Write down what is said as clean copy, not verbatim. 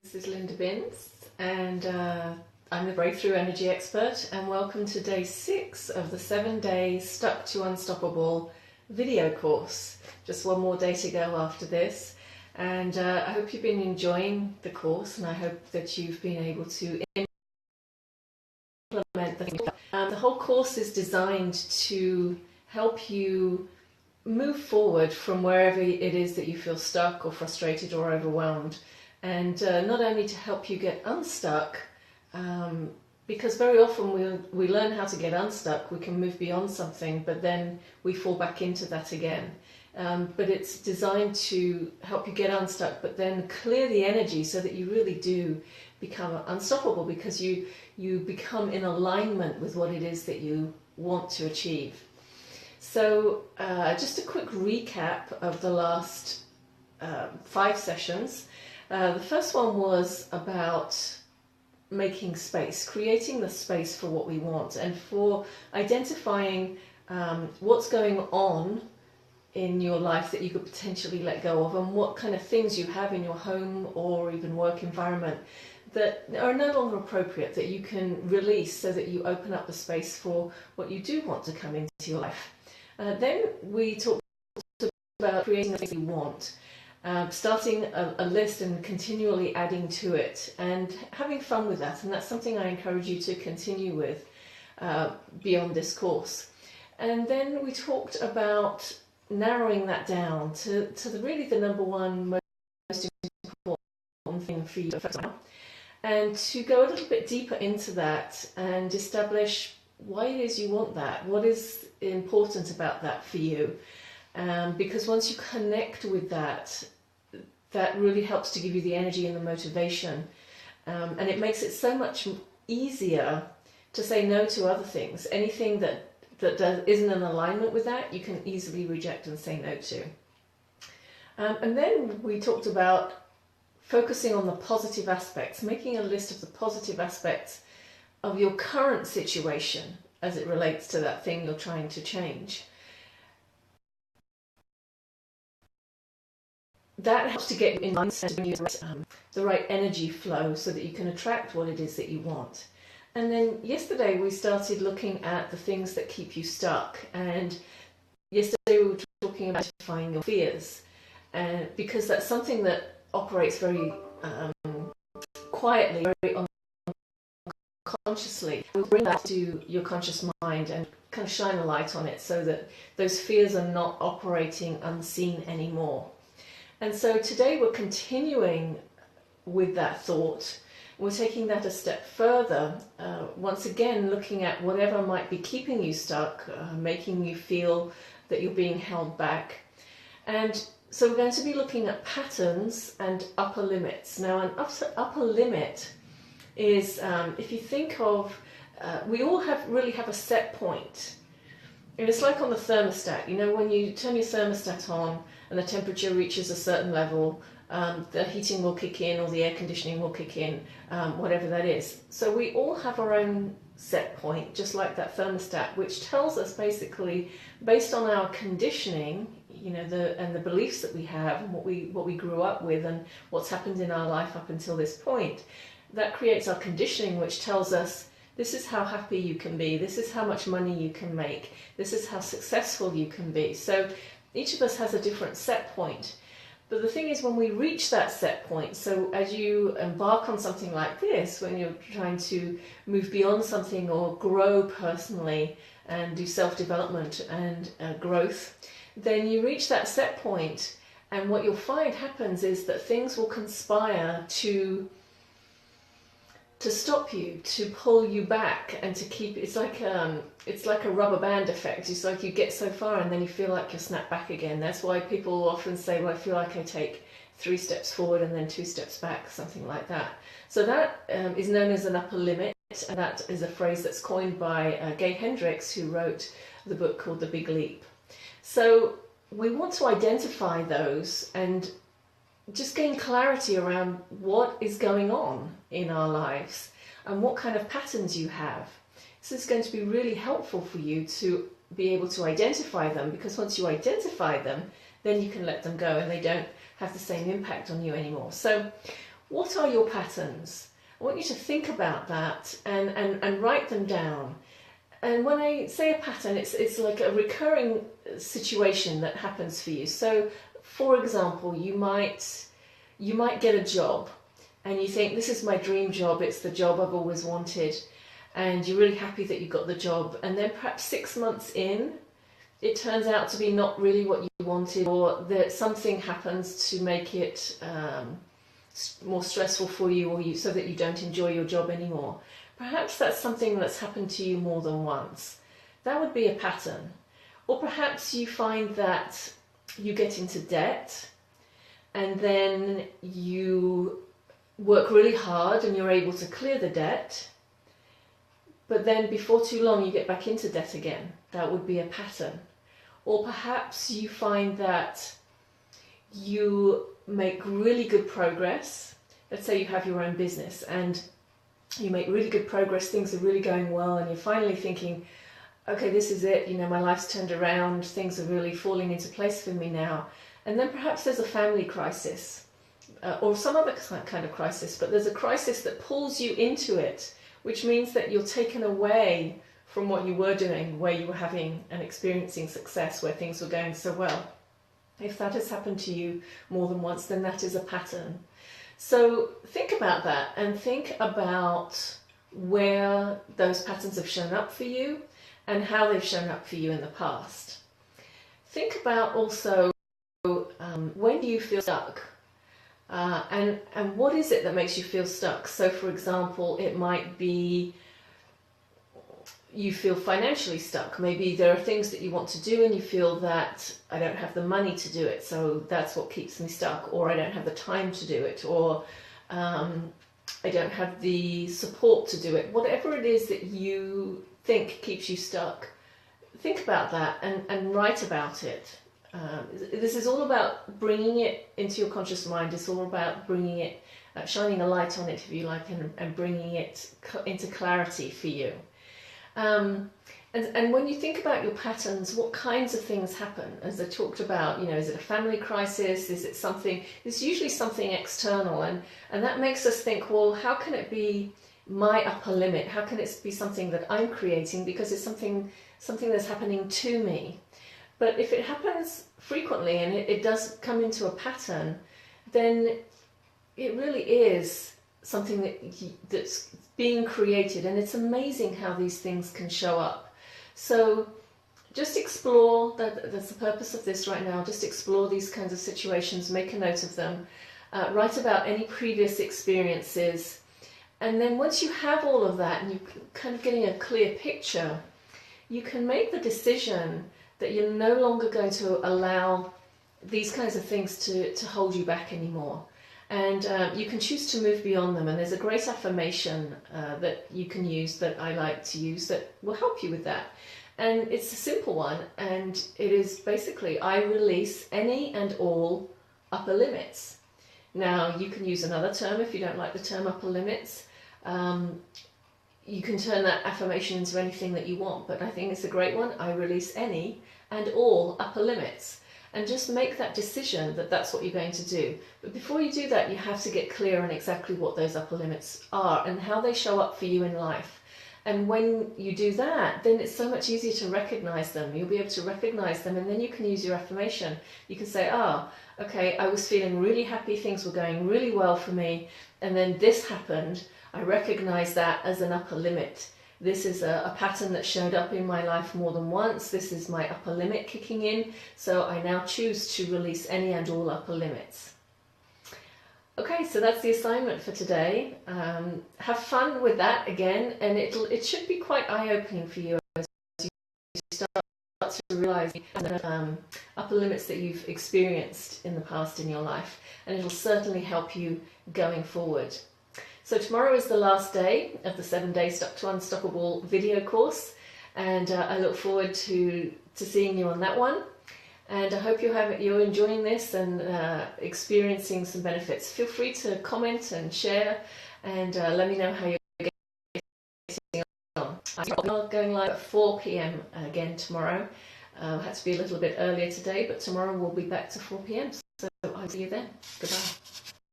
This is Linda Binns, and I'm the Breakthrough Energy Expert, and welcome to day 6 of the 7-day Stuck to Unstoppable video course. Just one more day to go after this, and I hope you've been enjoying the course, and I hope that you've been able to implement the things. The whole course is designed to help you move forward from wherever it is that you feel stuck or frustrated or overwhelmed. And not only to help you get unstuck, because very often we learn how to get unstuck, we can move beyond something, but then we fall back into that again. But it's designed to help you get unstuck, but then clear the energy so that you really do become unstoppable, because you become in alignment with what it is that you want to achieve. So just a quick recap of the last 5 sessions. The first one was about making space, creating the space for what we want, and for identifying what's going on in your life that you could potentially let go of, and what kind of things you have in your home or even work environment that are no longer appropriate, that you can release so that you open up the space for what you do want to come into your life. Then we talked about creating the things you want. Starting a list and continually adding to it and having fun with that, and that's something I encourage you to continue with beyond this course. And then we talked about narrowing that down to really the number one most important thing for you to focus on, and to go a little bit deeper into that and establish why it is you want that, what is important about that for you. Because once you connect with that, that really helps to give you the energy and the motivation, and it makes it so much easier to say no to other things. Anything that isn't in alignment with that, you can easily reject and say no to. And then we talked about focusing on the positive aspects, making a list of the positive aspects of your current situation as it relates to that thing you're trying to change. That helps to get you in mindset, the right energy flow, so that you can attract what it is that you want. And then yesterday we started looking at the things that keep you stuck. And yesterday we were talking about identifying your fears, because that's something that operates very quietly, very unconsciously. We'll bring that to your conscious mind and kind of shine a light on it, so that those fears are not operating unseen anymore. And so today we're continuing with that thought. We're taking that a step further, once again looking at whatever might be keeping you stuck, making you feel that you're being held back. And so we're going to be looking at patterns and upper limits. Now, an upper limit is, if you think of, we all really have a set point. And it's like on the thermostat. You know, when you turn your thermostat on and the temperature reaches a certain level, the heating will kick in or the air conditioning will kick in, whatever that is. So we all have our own set point, just like that thermostat, which tells us basically, based on our conditioning, you know, and the beliefs that we have, and what we grew up with, and what's happened in our life up until this point, that creates our conditioning, which tells us this is how happy you can be, this is how much money you can make, this is how successful you can be. So each of us has a different set point. But the thing is, when we reach that set point, so as you embark on something like this, when you're trying to move beyond something or grow personally and do self-development and growth, then you reach that set point, and what you'll find happens is that things will conspire to stop you, to pull you back, and to keep. It's like a rubber band effect. It's like you get so far and then you feel like you're snapped back again. That's why people often say, well, I feel like I take 3 steps forward and then 2 steps back, something like that. So that is known as an upper limit, and that is a phrase that's coined by Gay Hendricks, who wrote the book called The Big Leap. So we want to identify those and just gain clarity around what is going on in our lives and what kind of patterns you have. This is going to be really helpful for you to be able to identify them, because once you identify them, then you can let them go and they don't have the same impact on you anymore. So what are your patterns? I want you to think about that and write them down. And when I say a pattern, it's like a recurring situation that happens for you. So, for example, you might get a job and you think, this is my dream job, it's the job I've always wanted, and you're really happy that you got the job, and then perhaps 6 months in, it turns out to be not really what you wanted, or that something happens to make it more stressful for you, or so that you don't enjoy your job anymore. Perhaps that's something that's happened to you more than once. That would be a pattern. Or perhaps you find that you get into debt and then you work really hard and you're able to clear the debt, but then before too long you get back into debt again. That would be a pattern. Or perhaps you find that you make really good progress. Let's say you have your own business and you make really good progress, things are really going well, and you're finally thinking, okay, this is it, my life's turned around, things are really falling into place for me now. And then perhaps there's a family crisis or some other kind of crisis, but there's a crisis that pulls you into it, which means that you're taken away from what you were doing, where you were having and experiencing success, where things were going so well. If that has happened to you more than once, then that is a pattern. So think about that and think about where those patterns have shown up for you and how they've shown up for you in the past. Think about also when do you feel stuck, and what is it that makes you feel stuck? So for example, it might be you feel financially stuck. Maybe there are things that you want to do and you feel that I don't have the money to do it, so that's what keeps me stuck, or I don't have the time to do it, or I don't have the support to do it. Whatever it is that you think keeps you stuck, think about that and write about it. This is all about bringing it into your conscious mind. It's all about bringing it, shining a light on it, if you like, and bringing it into clarity for you. And when you think about your patterns, what kinds of things happen? As I talked about, is it a family crisis? Is it something? It's usually something external, and that makes us think, well, how can it be my upper limit? How can it be something that I'm creating because it's something that's happening to me? But if it happens frequently and it does come into a pattern, then it really is something that's being created, and it's amazing how these things can show up. So just explore, that's the purpose of this right now, just explore these kinds of situations, make a note of them, write about any previous experiences, and then once you have all of that and you're kind of getting a clear picture, you can make the decision that you're no longer going to allow these kinds of things to hold you back anymore. And you can choose to move beyond them. And there's a great affirmation that you can use, that I like to use, that will help you with that. And it's a simple one, and it is basically, I release any and all upper limits. Now, you can use another term if you don't like the term upper limits. You can turn that affirmation into anything that you want, but I think it's a great one. I release any and all upper limits. And just make that decision that that's what you're going to do. But before you do that, you have to get clear on exactly what those upper limits are and how they show up for you in life. And when you do that, then it's so much easier to recognize them. You'll be able to recognize them, and then you can use your affirmation. You can say, okay, I was feeling really happy, things were going really well for me, and then this happened. I recognize that as an upper limit. This is a pattern that showed up in my life more than once. This is my upper limit kicking in. So I now choose to release any and all upper limits. Okay, so that's the assignment for today. Have fun with that again, and it should be quite eye-opening for you as you start to realize the upper limits that you've experienced in the past in your life, and it'll certainly help you going forward. So tomorrow is the last day of the 7-day Stuck to Unstoppable video course, and I look forward to seeing you on that one. And I hope you're enjoying this and experiencing some benefits. Feel free to comment and share, and let me know how you're getting on. I'm going live at 4 p.m. again tomorrow. Had to be a little bit earlier today, but tomorrow we'll be back to 4 p.m. So I'll see you then. Goodbye.